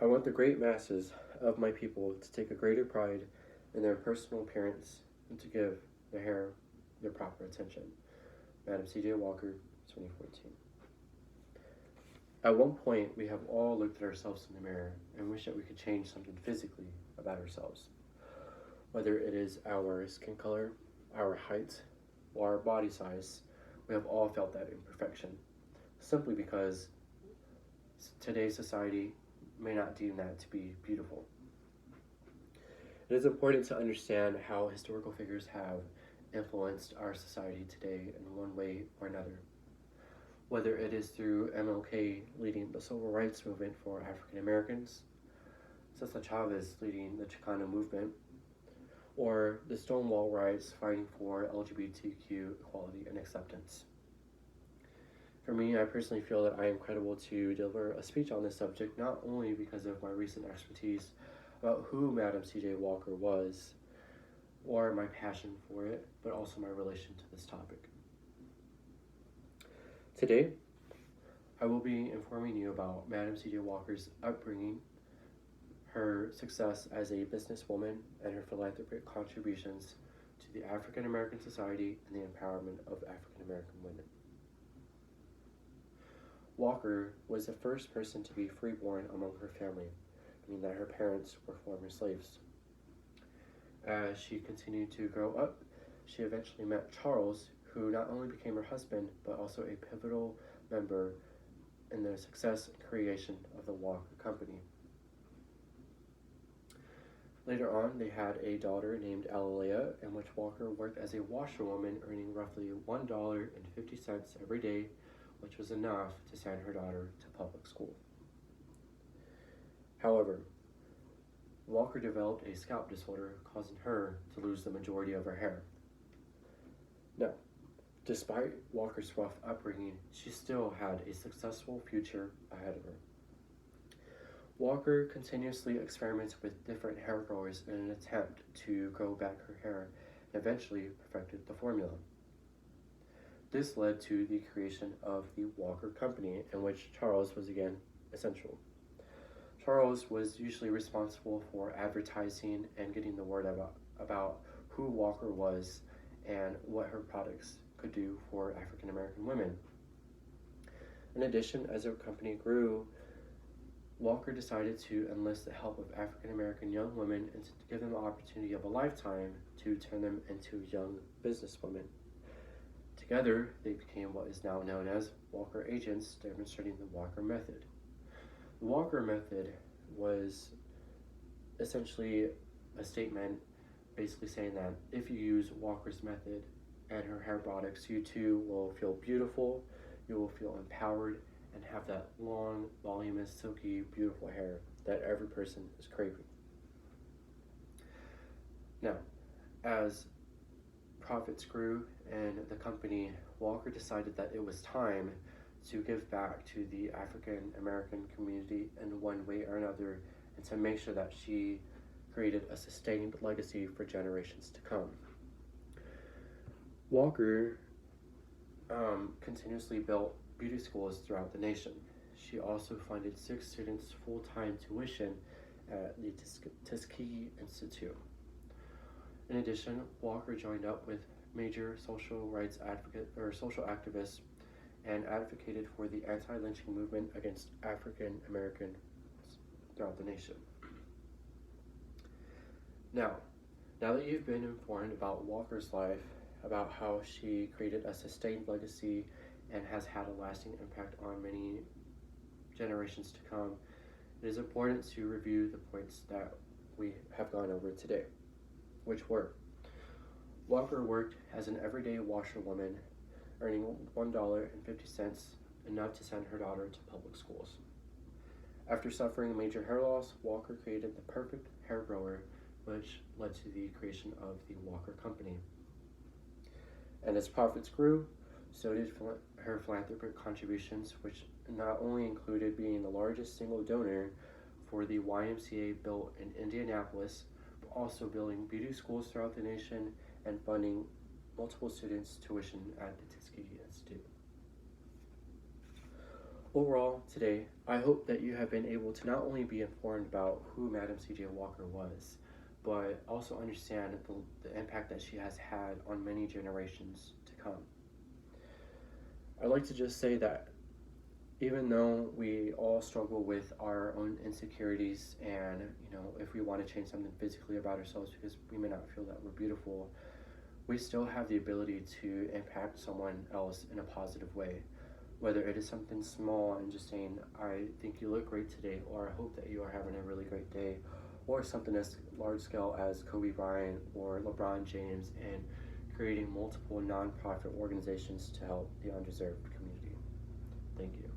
I want the great masses of my people to take a greater pride in their personal appearance and to give their hair their proper attention. Madam C.J. Walker, 2014. At one point, we have all looked at ourselves in the mirror and wish that we could change something physically about ourselves. Whether it is our skin color, our height, or our body size, we have all felt that imperfection, simply because today's society may not deem that to be beautiful. It is important to understand how historical figures have influenced our society today in one way or another. Whether it is through MLK leading the civil rights movement for African Americans, Cesar Chavez leading the Chicano movement, or the Stonewall riots fighting for LGBTQ equality and acceptance. For me, I personally feel that I am credible to deliver a speech on this subject, not only because of my recent expertise about who Madam C.J. Walker was, or my passion for it, but also my relation to this topic. Today, I will be informing you about Madam C.J. Walker's upbringing, her success as a businesswoman, and her philanthropic contributions to the African American society and the empowerment of African American women. Walker was the first person to be freeborn among her family, meaning that her parents were former slaves. As she continued to grow up, she eventually met Charles, who not only became her husband, but also a pivotal member in the success and creation of the Walker Company. Later on, they had a daughter named Alalea, in which Walker worked as a washerwoman, earning roughly $1.50 every day, which was enough to send her daughter to public school. However, Walker developed a scalp disorder, causing her to lose the majority of her hair. Now, despite Walker's rough upbringing, she still had a successful future ahead of her. Walker continuously experimented with different hair growers in an attempt to grow back her hair and eventually perfected the formula. This led to the creation of the Walker Company, in which Charles was again essential. Charles was usually responsible for advertising and getting the word about who Walker was and what her products could do for African American women. In addition, as her company grew, Walker decided to enlist the help of African American young women and to give them the opportunity of a lifetime to turn them into young businesswomen. Together, they became what is now known as Walker agents, demonstrating the Walker method. The Walker method was essentially a statement basically saying that if you use Walker's method and her hair products, you too will feel beautiful, you will feel empowered, and have that long, voluminous, silky, beautiful hair that every person is craving. Now, as profits grew in the company, Walker decided that it was time to give back to the African American community in one way or another, and to make sure that she created a sustained legacy for generations to come. Walker continuously built beauty schools throughout the nation. She also funded 6 students full-time tuition at the Tuskegee Institute. In addition, Walker joined up with major social rights social activists and advocated for the anti-lynching movement against African Americans throughout the nation. Now that you've been informed about Walker's life, about how she created a sustained legacy and has had a lasting impact on many generations to come, it is important to review the points that we have gone over today, which were: Walker worked as an everyday washerwoman, earning $1.50, enough to send her daughter to public schools. After suffering major hair loss, Walker created the perfect hair grower, which led to the creation of the Walker Company. And as profits grew, so did her philanthropic contributions, which not only included being the largest single donor for the YMCA built in Indianapolis, but also building beauty schools throughout the nation and funding multiple students' tuition at the Tuskegee Institute. Overall, today, I hope that you have been able to not only be informed about who Madam C.J. Walker was, but also understand the impact that she has had on many generations to come. I'd like to just say that even though we all struggle with our own insecurities and, if we want to change something physically about ourselves because we may not feel that we're beautiful, we still have the ability to impact someone else in a positive way. Whether it is something small and just saying, I think you look great today, or I hope that you are having a really great day, or something as large scale as Kobe Bryant or LeBron James and creating multiple nonprofit organizations to help the undeserved community. Thank you.